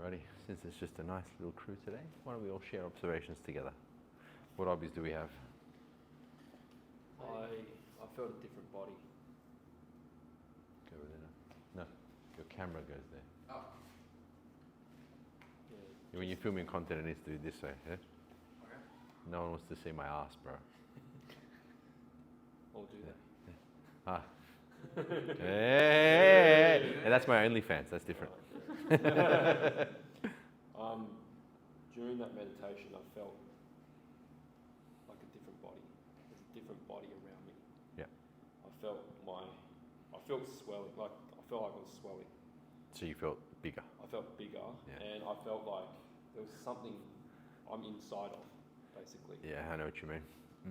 Alrighty, since it's just a nice little crew today, why don't we all share observations together? What hobbies do we have? I felt a different body. Go over there. No, your camera goes there. Oh. Yeah. When you're filming content, it needs to be this way, yeah? Okay. No one wants to see my ass, bro. I'll do that. Ah. Hey! And that's my OnlyFans, that's different. During that meditation, I felt like a different body. There's a different body around me. Yeah. I felt swelling, like I felt like I was swelling. So you felt bigger? I felt bigger, yeah. And I felt like there was something I'm inside of, basically. Yeah, I know what you mean.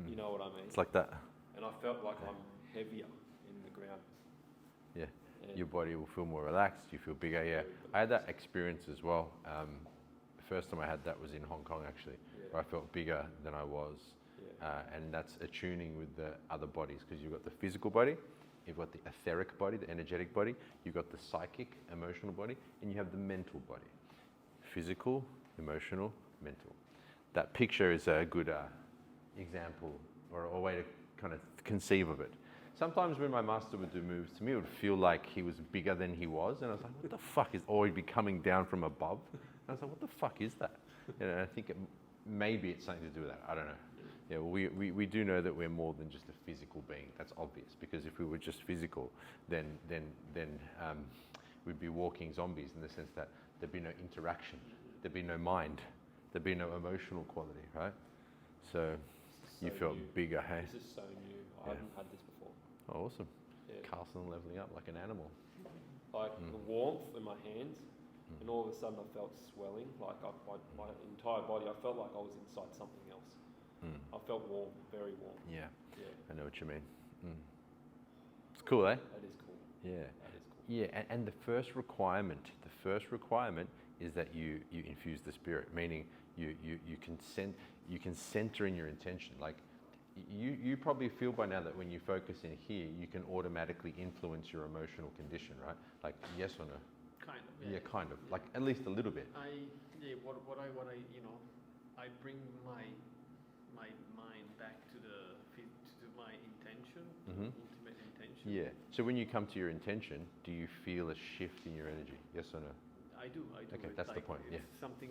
You know what I mean? It's like that. And I felt like I'm heavier in the ground. Yeah. And your body will feel more relaxed, you feel bigger, yeah. I had that experience as well. The first time I had that was in Hong Kong actually, where I felt bigger than I was. And that's attuning with the other bodies, because you've got the physical body, you've got the etheric body, the energetic body, you've got the psychic, emotional body, and you have the mental body. Physical, emotional, mental. That picture is a good example or a way to kind of conceive of it. Sometimes when my master would do moves to me, it would feel like he was bigger than he was. And I was like, what the fuck is, or he'd be coming down from above. And I was like, what the fuck is that? And I think maybe it's something to do with that. I don't know. Yeah, we do know that we're more than just a physical being. That's obvious, because if we were just physical, then we'd be walking zombies, in the sense that there'd be no interaction, there'd be no mind, there'd be no emotional quality, right? So you felt bigger, hey? This is so new. I haven't had this before. Oh, awesome. Yeah. Carlson leveling up like an animal. Like the warmth in my hands, and all of a sudden I felt swelling, like my entire body. I felt like I was inside something else. I felt warm, very warm. Yeah. Yeah. I know what you mean. It's cool, eh? That is cool. Yeah. That is cool. Yeah, and the first requirement is that you infuse the spirit, meaning you can center in your intention. Like you probably feel by now that when you focus in here, you can automatically influence your emotional condition, right? Like yes or no? Kind of. Yeah, kind of. Like at least a little bit. What I bring my mind back to my intention, ultimate intention. Yeah. So when you come to your intention, do you feel a shift in your energy? Yes or no? I do. Okay, that's the point. It's something.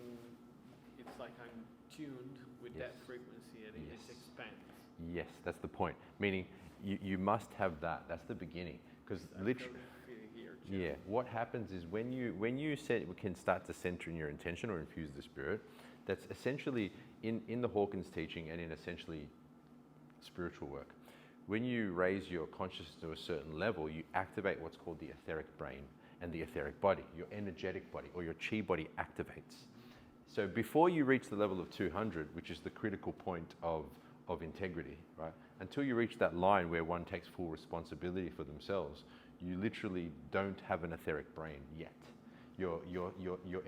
It's like I'm tuned with that frequency, and it expands. Yes, that's the point. Meaning, you must have that. That's the beginning, because literally. Yeah. What happens is when you can start to center in your intention or infuse the spirit. That's essentially in the Hawkins teaching and in essentially spiritual work. When you raise your consciousness to a certain level, you activate what's called the etheric brain and the etheric body. Your energetic body or your chi body activates. So before you reach the level of 200, which is the critical point of integrity, right? Until you reach that line where one takes full responsibility for themselves, you literally don't have an etheric brain yet. Your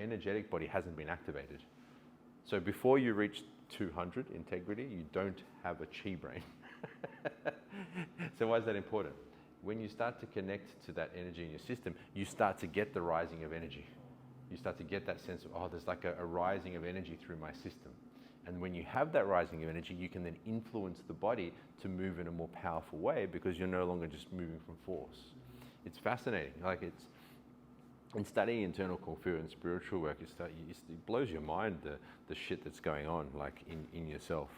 energetic body hasn't been activated. So before you reach 200 integrity, you don't have a chi brain. So why is that important? When you start to connect to that energy in your system, you start to get the rising of energy. You start to get that sense of, oh, there's like a rising of energy through my system. And when you have that rising of energy, you can then influence the body to move in a more powerful way, because you're no longer just moving from force. It's fascinating. Like in studying internal kung fu and spiritual work, it blows your mind the shit that's going on, like in yourself,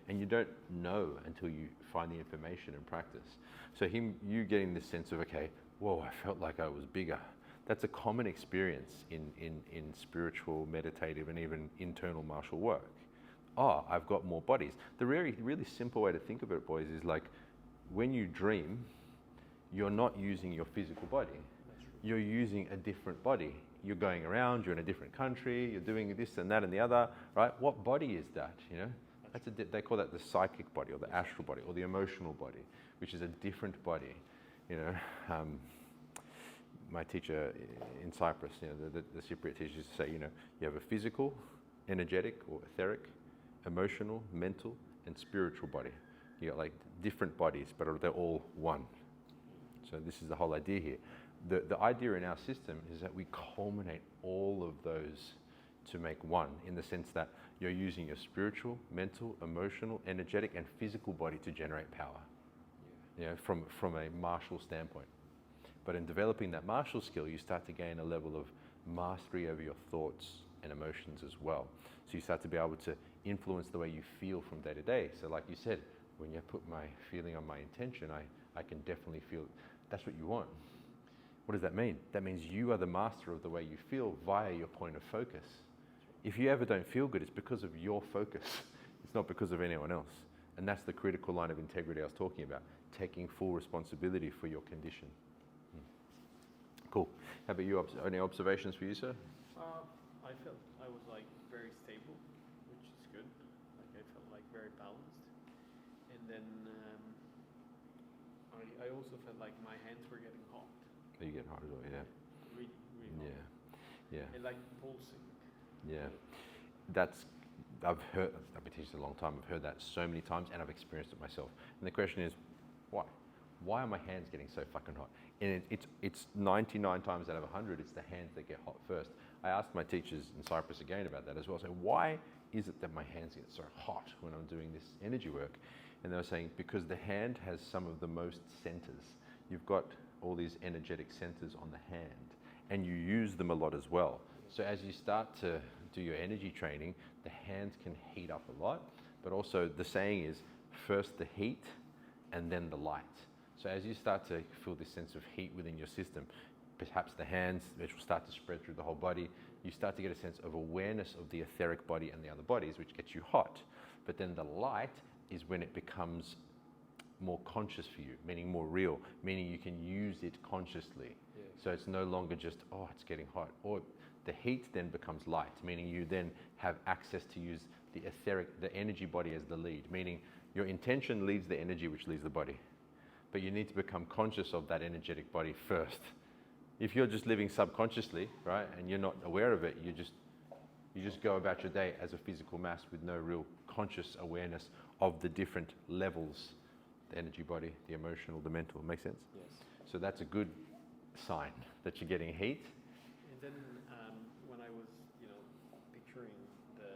and you don't know until you find the information and practice. So you getting this sense of, okay, whoa, I felt like I was bigger. That's a common experience in spiritual, meditative, and even internal martial work. Oh, I've got more bodies. The really simple way to think of it, boys, is like when you dream, you're not using your physical body. You're using a different body. You're going around, you're in a different country, you're doing this and that and the other, right? What body is that, you know? They call that the psychic body or the astral body or the emotional body, which is a different body, you know? My teacher in Cyprus, you know, the Cypriot teacher used to say, you know, you have a physical, energetic or etheric, emotional, mental, and spiritual body. You got like different bodies, but they're all one. So this is the whole idea here. The idea in our system is that we culminate all of those to make one, in the sense that you're using your spiritual, mental, emotional, energetic, and physical body to generate power. You know, from a martial standpoint. But in developing that martial skill, you start to gain a level of mastery over your thoughts and emotions as well. So you start to be able to influence the way you feel from day to day. So like you said, when you put my feeling on my intention, I can definitely feel that's what you want. What does that mean? That means you are the master of the way you feel via your point of focus. If you ever don't feel good, it's because of your focus. It's not because of anyone else. And that's the critical line of integrity I was talking about, taking full responsibility for your condition. Cool. How about you? Any observations for you, sir? I felt I was like very stable, which is good. Like I felt like very balanced. And then I also felt like my hands were getting hot. You get hot as well, yeah. Really, really hot. Yeah. And like pulsing. Yeah. I've been teaching a long time. I've heard that so many times, and I've experienced it myself. And the question is, why? Why are my hands getting so fucking hot? And it's 99 times out of 100, it's the hands that get hot first. I asked my teachers in Cyprus again about that as well. So why is it that my hands get so hot when I'm doing this energy work? And they were saying, because the hand has some of the most centers. You've got all these energetic centers on the hand, and you use them a lot as well. So as you start to do your energy training, the hands can heat up a lot, but also the saying is, first the heat and then the light. So as you start to feel this sense of heat within your system, perhaps the hands, which will start to spread through the whole body, you start to get a sense of awareness of the etheric body and the other bodies, which gets you hot. But then the light is when it becomes more conscious for you, meaning more real, meaning you can use it consciously. Yeah. So it's no longer just, oh, it's getting hot. Or the heat then becomes light, meaning you then have access to use the etheric, the energy body as the lead, meaning your intention leads the energy, which leads the body. But you need to become conscious of that energetic body first. If you're just living subconsciously, right, and you're not aware of it, you just go about your day as a physical mass with no real conscious awareness of the different levels, the energy body, the emotional, the mental. Make sense? Yes. So that's a good sign that you're getting heat. And then when I was, picturing the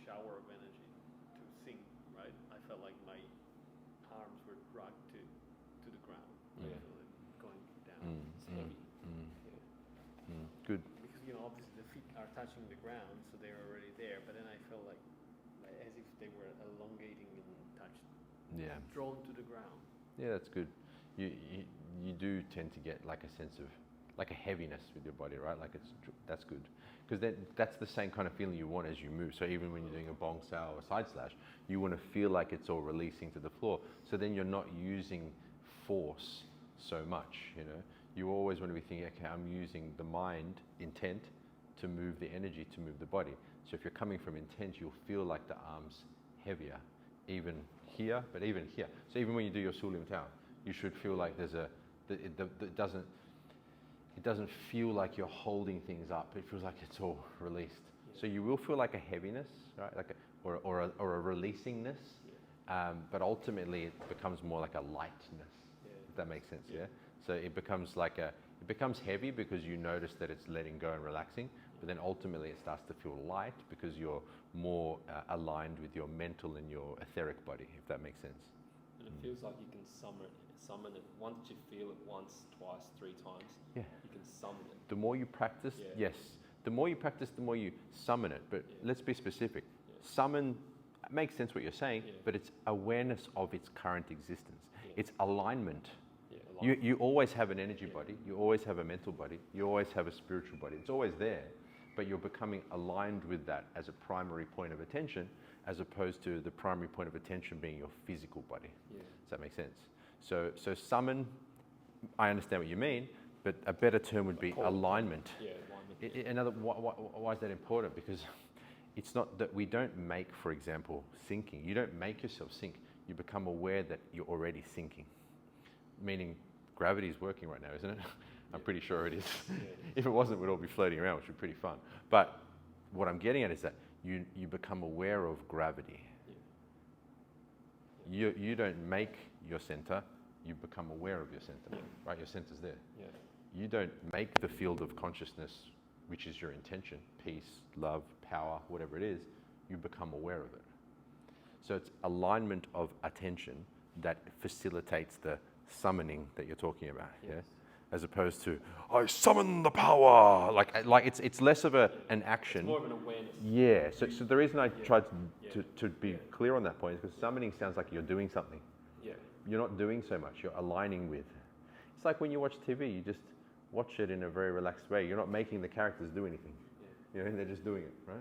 shower of energy to sink, right? I felt like my arms were dragged to the ground. Yeah. I feel it going down. It's heavy. Good. Because obviously the feet are touching the ground, so they're already there. But then I felt like as if they were elongating and touched, drawn to the ground. Yeah, that's good. You do tend to get like a sense of like a heaviness with your body, right? Like that's good, because that's the same kind of feeling you want as you move. So even when you're doing a bong sao or a side slash, you want to feel like it's all releasing to the floor. So then you're not using force so much. You always want to be thinking, okay, I'm using the mind intent to move the energy, to move the body. So if you're coming from intent, you'll feel like the arms heavier, even here, but even here. So even when you do your Sulim Tao, you should feel like there's it doesn't feel like you're holding things up. It feels like it's all released. Yeah. So you will feel like a heaviness, right? Or a releasingness, but ultimately it becomes more like a lightness. Yeah. If that makes sense, yeah? So it becomes heavy because you notice that it's letting go and relaxing, but then ultimately it starts to feel light because you're more aligned with your mental and your etheric body, if that makes sense. And it feels like you can summon it. Once you feel it once, twice, 3 times, you can summon it. The more you practice, yes. The more you practice, the more you summon it. But let's be specific. Summon makes sense what you're saying, but it's awareness of its current existence. It's alignment. You always have an energy body, you always have a mental body, you always have a spiritual body. It's always there, but you're becoming aligned with that as a primary point of attention, as opposed to the primary point of attention being your physical body. Yeah. Does that make sense? So summon, I understand what you mean, but a better term would be alignment. Yeah, alignment. Why is that important? Because it's not that we don't make, for example, sinking. You don't make yourself sink. You become aware that you're already sinking. Meaning gravity is working right now, isn't it? I'm pretty sure it is. If it wasn't, we'd all be floating around, which would be pretty fun. But what I'm getting at is that you become aware of gravity. You don't make your center, you become aware of your center, right? Your center's there. You don't make the field of consciousness which is your intention, peace, love, power, whatever it is, you become aware of it. So it's alignment of attention that facilitates the summoning that you're talking about, yeah? As opposed to, I summon the power. Like it's less of an action. It's more of an awareness. Yeah, so the reason I tried to be clear on that point is because summoning sounds like you're doing something. Yeah. You're not doing so much, you're aligning with. It's like when you watch TV, you just watch it in a very relaxed way. You're not making the characters do anything. You know, they're just doing it, right?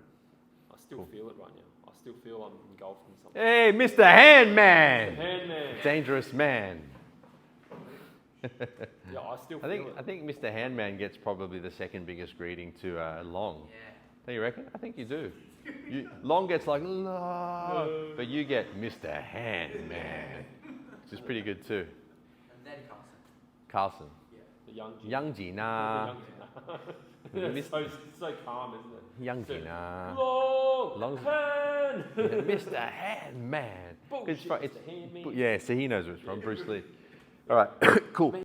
I still feel it right now. I still feel I'm engulfed in something. Hey, Mr. Handman! Handman! Dangerous man. Yeah, I still feel it. I think Mr. Handman gets probably the second biggest greeting to Long. Yeah. Don't you reckon? I think you do. Long gets like, no, but you get Mr. Handman, which is pretty good too. And then Carlson. Yeah. The young G. Young Gina. It's so calm, isn't it? Young Gina. Long Hand! Mr. Handman. Bullshit, It's Mr. Handman. yeah, so he knows where it's from, Bruce Lee. All right, cool.